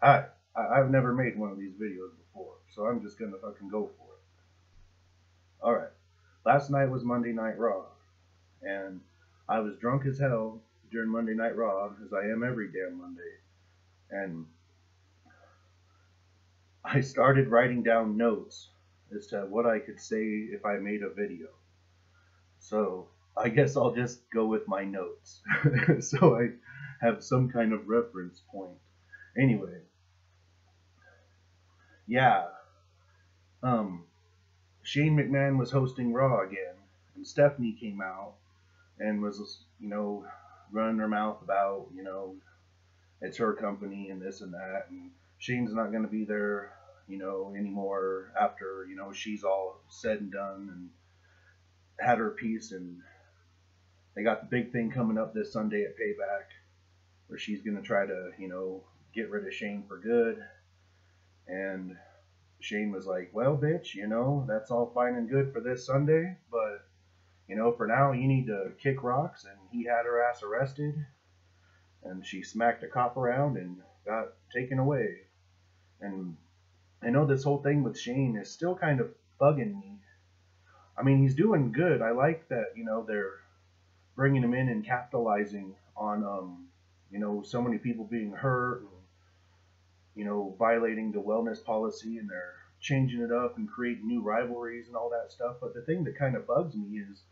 I I've never made one of these videos before, so I'm just gonna fucking go for it. All right. Last night was Monday Night Raw, and I was drunk as hell during Monday Night Raw, as I am every damn Monday, and I started writing down notes as to what I could say if I made a video. So I guess I'll just go with my notes, so I have some kind of reference point. Anyway, yeah, um, Shane McMahon was hosting Raw again, and Stephanie came out and was, running her mouth about, it's her company and this and that, and Shane's not going to be there, anymore after, she's all said and done and had her piece, and they got the big thing coming up this Sunday at Payback, where she's going to try to, get rid of Shane for good, and Shane was like, well, bitch, that's all fine and good for this Sunday, but, for now, you need to kick rocks, and he had her ass arrested, and she smacked a cop around and got taken away. And I know this whole thing with Shane is still kind of bugging me. I mean, he's doing good. I like that, they're bringing him in and capitalizing on, so many people being hurt and, violating the wellness policy, and they're changing it up and creating new rivalries and all that stuff. But the thing that kind of bugs me is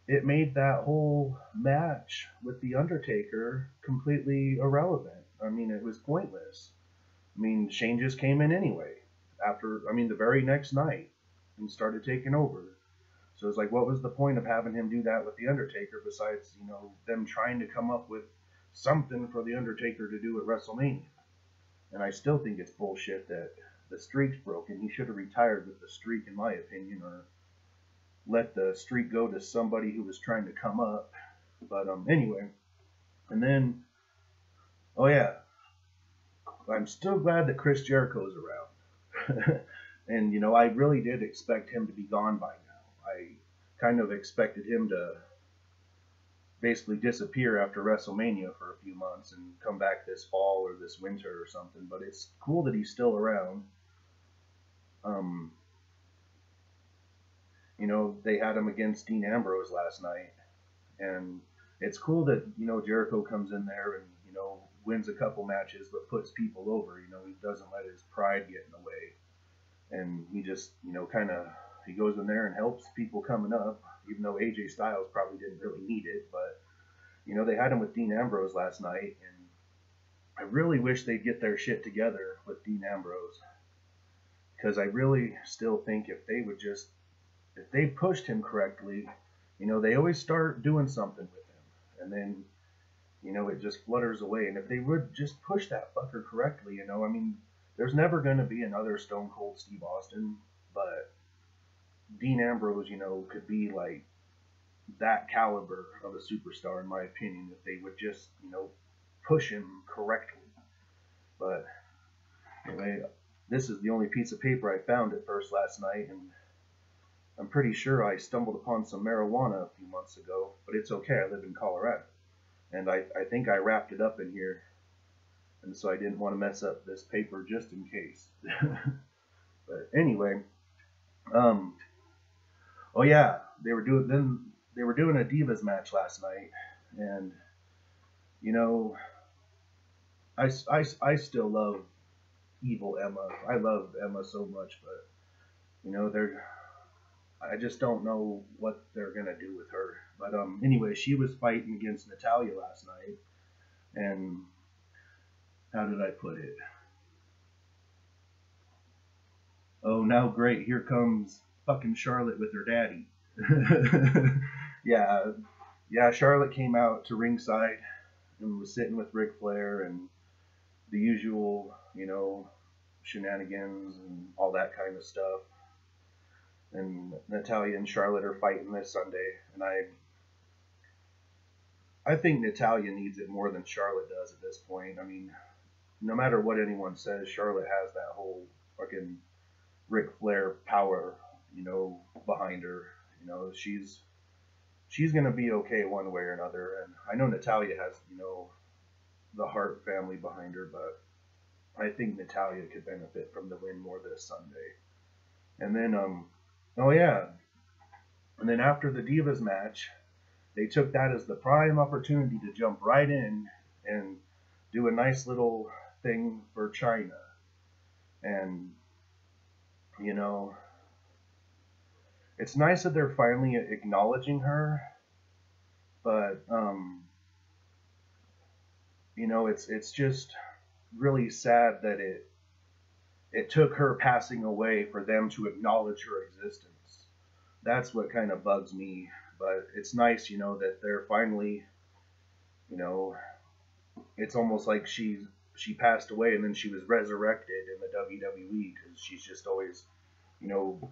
it made that whole match with The Undertaker completely irrelevant. I mean, it was pointless. I mean, Shane just came in anyway the very next night and started taking over. So it's like, what was the point of having him do that with The Undertaker besides, them trying to come up with something for The Undertaker to do at WrestleMania? And I still think it's bullshit that the streak's broken. He should have retired with the streak, in my opinion, or let the streak go to somebody who was trying to come up. But anyway, and then, oh yeah, I'm still glad that Chris Jericho's around. And, I really did expect him to be gone by now. I kind of expected him to basically disappear after WrestleMania for a few months and come back this fall or this winter or something. But it's cool that he's still around. They had him against Dean Ambrose last night. And it's cool that, Jericho comes in there and, wins a couple matches but puts people over. He doesn't let his pride get in the way. And he just, he goes in there and helps people coming up, even though AJ Styles probably didn't really need it. But, they had him with Dean Ambrose last night, and I really wish they'd get their shit together with Dean Ambrose. Because I really still think if they pushed him correctly, they always start doing something with him. And then, it just flutters away. And if they would just push that fucker correctly, there's never going to be another Stone Cold Steve Austin, but Dean Ambrose, could be like that caliber of a superstar, in my opinion, if they would just, push him correctly. But anyway, this is the only piece of paper I found at first last night, and I'm pretty sure I stumbled upon some marijuana a few months ago, but it's okay, I live in Colorado. And I think I wrapped it up in here, and so I didn't want to mess up this paper just in case. But anyway, oh yeah, they were doing a Divas match last night, and I still love Evil Emma. I love Emma so much, but I just don't know what they're gonna do with her. But anyway, she was fighting against Natalya last night, and how did I put it? Oh, now great, here comes fucking Charlotte with her daddy. yeah, Charlotte came out to ringside and was sitting with Ric Flair and the usual, shenanigans and all that kind of stuff. And Natalya and Charlotte are fighting this Sunday, and I think Natalya needs it more than Charlotte does at this point. I mean, no matter what anyone says, Charlotte has that whole fucking Ric Flair power, behind her. She's gonna be okay one way or another. And I know Natalya has, the Hart family behind her, but I think Natalya could benefit from the win more this Sunday. And then, oh yeah, and then after the Divas match, they took that as the prime opportunity to jump right in and do a nice little thing for China. And, you know, it's nice that they're finally acknowledging her, but, you know, it's just really sad that it took her passing away for them to acknowledge her existence. That's what kind of bugs me. But it's nice, you know, that they're finally, you know, it's almost like she passed away and then she was resurrected in the WWE, because she's just always, you know,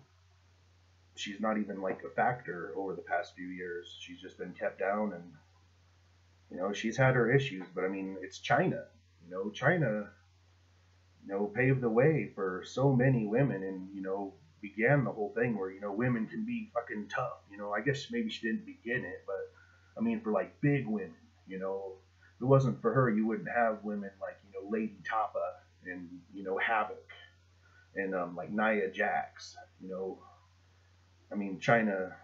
she's not even like a factor over the past few years. She's just been kept down, and, you know, she's had her issues, but I mean, it's China. You know, China, you know, paved the way for so many women, and, you know, began the whole thing where, you know, women can be fucking tough. You know, I guess maybe she didn't begin it, but I mean, for like big women, you know, if it wasn't for her, you wouldn't have women like, you know, Lady Tapa and, you know, Havoc and like Nia Jax. You know, I mean, China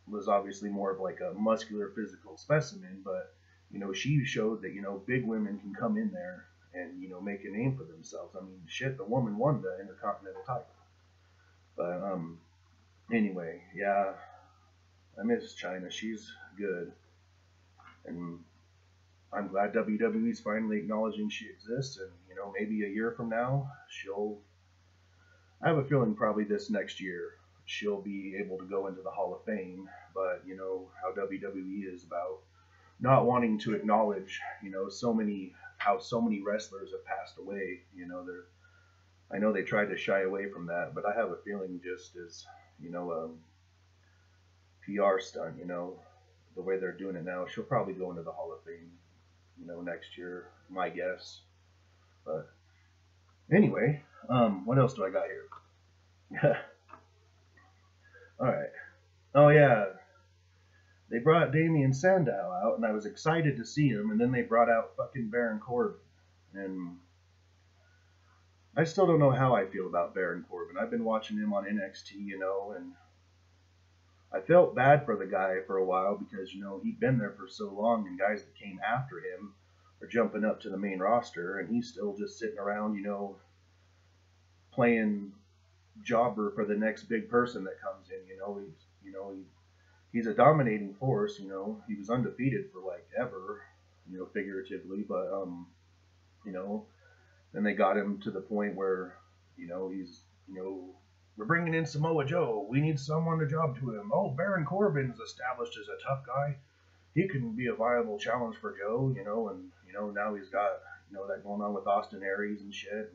was obviously more of like a muscular physical specimen, but, you know, she showed that, you know, big women can come in there and, you know, make a name for themselves. I mean, shit, the woman won the Intercontinental title. But anyway, yeah, I miss China. She's good, and I'm glad WWE's finally acknowledging she exists. And, you know, maybe a year from now, I have a feeling probably this next year she'll be able to go into the Hall of Fame. But, you know, how WWE is about not wanting to acknowledge, you know, how so many wrestlers have passed away. You know, I know they tried to shy away from that, but I have a feeling just as, you know, PR stunt, you know, the way they're doing it now, she'll probably go into the Hall of Fame, you know, next year, my guess. But anyway, what else do I got here? All right. Oh yeah, they brought Damian Sandow out, and I was excited to see him, and then they brought out fucking Baron Corbin, and I still don't know how I feel about Baron Corbin. I've been watching him on NXT, you know, and I felt bad for the guy for a while because, you know, he'd been there for so long, and guys that came after him are jumping up to the main roster, and he's still just sitting around, you know, playing jobber for the next big person that comes in. He's a dominating force. You know, he was undefeated for like ever, you know, figuratively, but you know. And they got him to the point where, you know, he's, you know, we're bringing in Samoa Joe. We need someone to job to him. Oh, Baron Corbin's established as a tough guy. He can be a viable challenge for Joe, you know, and, you know, now he's got, you know, that going on with Austin Aries and shit.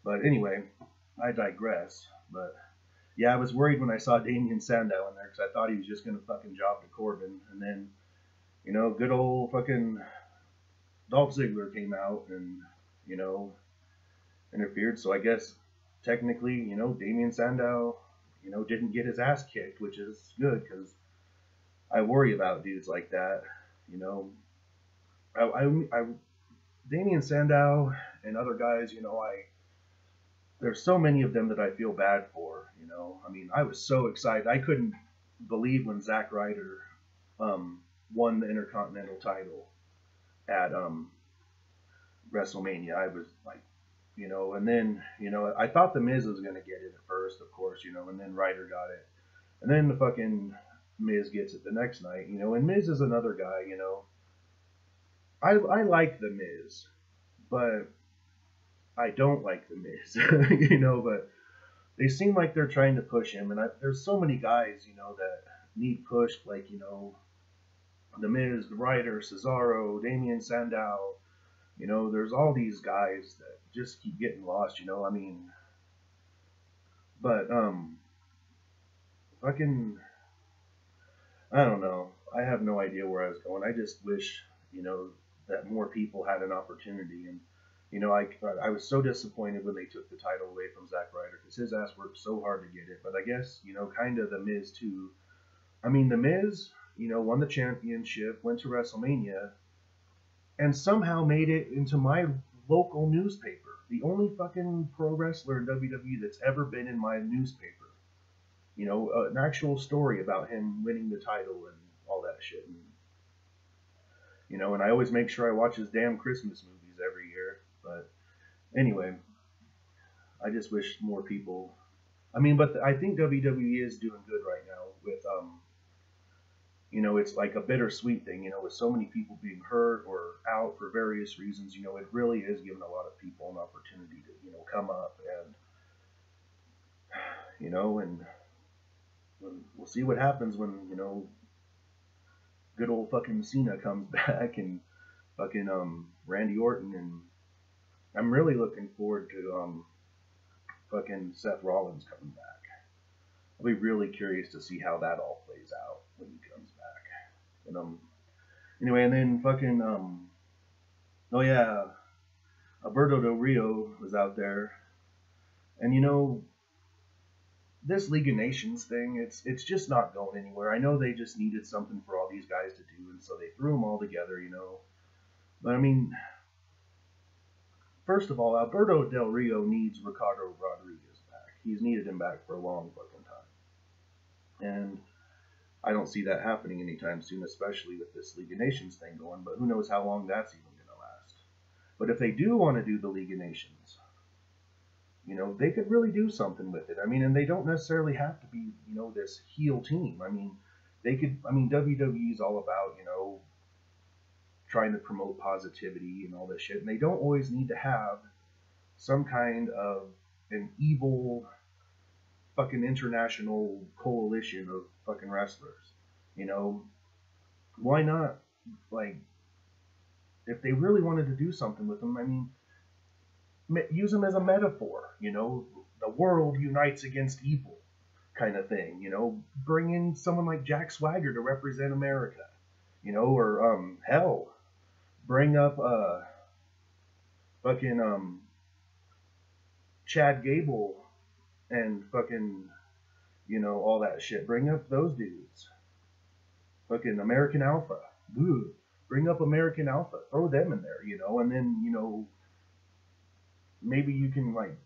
But anyway, I digress. But yeah, I was worried when I saw Damian Sandow in there because I thought he was just going to fucking job to Corbin. And then, you know, good old fucking Dolph Ziggler came out and, you know, interfered. So I guess technically, you know, Damian Sandow, you know, didn't get his ass kicked, which is good because I worry about dudes like that. You know, Damian Sandow and other guys, you know, there's so many of them that I feel bad for. You know, I mean, I was so excited. I couldn't believe when Zack Ryder won the Intercontinental title at WrestleMania. I was like, you know, and then, you know, I thought The Miz was going to get it at first, of course, you know, and then Ryder got it. And then the fucking Miz gets it the next night, you know, and Miz is another guy, you know. I like The Miz, but I don't like The Miz, you know, but they seem like they're trying to push him, and there's so many guys, you know, that need pushed, like, you know, The Miz, Ryder, Cesaro, Damian Sandow. You know, there's all these guys that just keep getting lost, you know, I mean, but, fucking, I don't know, I have no idea where I was going. I just wish, you know, that more people had an opportunity, and, you know, I was so disappointed when they took the title away from Zack Ryder, because his ass worked so hard to get it, but I guess, you know, kind of The Miz, too. I mean, The Miz, you know, won the championship, went to WrestleMania, and somehow made it into my local newspaper. The only fucking pro wrestler in WWE that's ever been in my newspaper. You know, an actual story about him winning the title and all that shit. And, you know, and I always make sure I watch his damn Christmas movies every year. But anyway, I just wish more people. I mean, but I think WWE is doing good right now with, you know, it's like a bittersweet thing, you know, with so many people being hurt or out for various reasons, you know, it really is giving a lot of people an opportunity to, you know, come up and, you know, and we'll see what happens when, you know, good old fucking Cena comes back and fucking Randy Orton, and I'm really looking forward to fucking Seth Rollins coming back. I'll be really curious to see how that all plays out when he comes back. And anyway, and then fucking oh yeah, Alberto Del Rio was out there, and you know, this League of Nations thing, it's just not going anywhere. I know they just needed something for all these guys to do, and so they threw them all together, you know. But I mean, first of all, Alberto Del Rio needs Ricardo Rodriguez back. He's needed him back for a long fucking time, and I don't see that happening anytime soon, especially with this League of Nations thing going. But who knows how long that's even going to last. But if they do want to do the League of Nations, you know, they could really do something with it. I mean, and they don't necessarily have to be, you know, this heel team. I mean, they could, I mean, WWE is all about, you know, trying to promote positivity and all this shit. And they don't always need to have some kind of an evil fucking international coalition of fucking wrestlers. You know, why not, like, if they really wanted to do something with them, I mean, use them as a metaphor, you know, the world unites against evil kind of thing, you know, bring in someone like Jack Swagger to represent America, you know, or hell, bring up fucking Chad Gable and fucking, you know, all that shit. Bring up those dudes. Fucking American Alpha. Ooh, bring up American Alpha. Throw them in there, you know, and then, you know, maybe you can, like,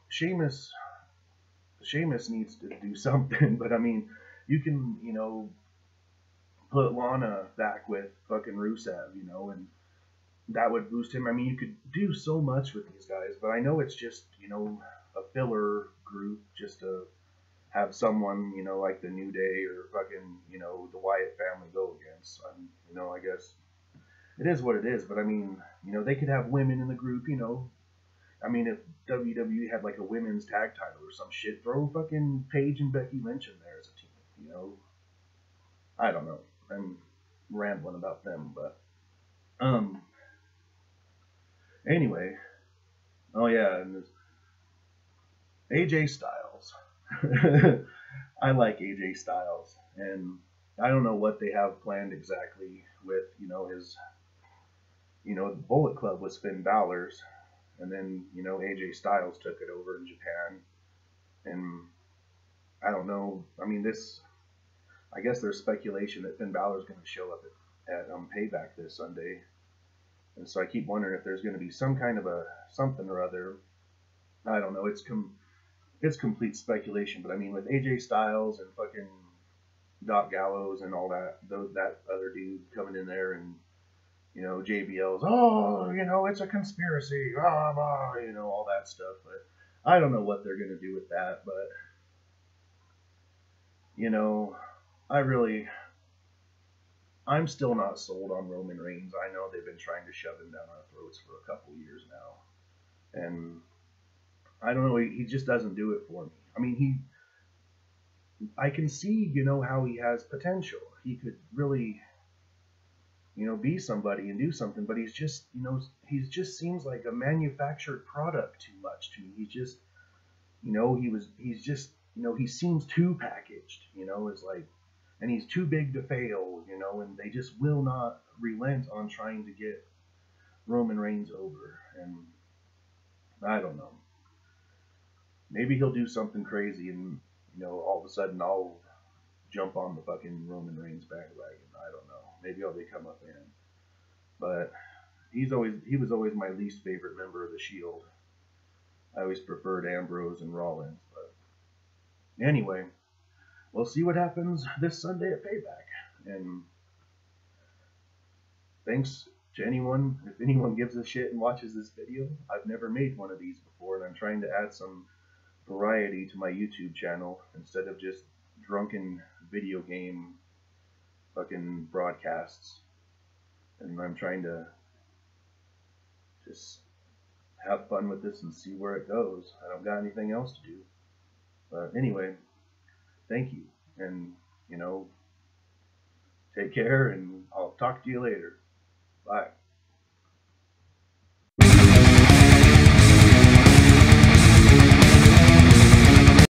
Sheamus needs to do something, but I mean, you can, you know, put Lana back with fucking Rusev, you know, and that would boost him. I mean, you could do so much with these guys, but I know it's just, you know, a filler group just to have someone, you know, like the New Day or fucking, you know, the Wyatt family go against. You know, I guess it is what it is, but I mean, you know, they could have women in the group, you know. I mean, if WWE had like a women's tag title or some shit, throw fucking Paige and Becky Lynch in there as a team, you know. I don't know. I'm rambling about them, but anyway. Oh yeah, and AJ Styles. I like AJ Styles, and I don't know what they have planned exactly with, you know, his, you know, the Bullet Club was Finn Balor's, and then, you know, AJ Styles took it over in Japan, and I don't know. I mean, I guess there's speculation that Finn Balor's going to show up at Payback this Sunday, and so I keep wondering if there's going to be some kind of a something or other. I don't know. It's complete speculation, but I mean, with AJ Styles and fucking Doc Gallows and all that other dude coming in there, and, you know, JBL's, oh, you know, it's a conspiracy, blah, blah, you know, all that stuff. But I don't know what they're going to do with that. But, you know, I'm still not sold on Roman Reigns. I know they've been trying to shove him down our throats for a couple years now. And I don't know, he just doesn't do it for me. I mean, I can see, you know, how he has potential. He could really, you know, be somebody and do something, but he's just, you know, he just seems like a manufactured product too much to me. He's just, you know, he's just, you know, he seems too packaged, you know, it's like, and he's too big to fail, you know, and they just will not relent on trying to get Roman Reigns over. And I don't know. Maybe he'll do something crazy and, you know, all of a sudden I'll jump on the fucking Roman Reigns bandwagon. I don't know. Maybe I'll become a fan. But he was always my least favorite member of the Shield. I always preferred Ambrose and Rollins, but anyway, we'll see what happens this Sunday at Payback. And thanks to anyone, if anyone gives a shit and watches this video. I've never made one of these before, and I'm trying to add some variety to my YouTube channel instead of just drunken video game fucking broadcasts. And I'm trying to just have fun with this and see where it goes. I don't got anything else to do. But anyway, thank you. And, take care, and I'll talk to you later. Bye.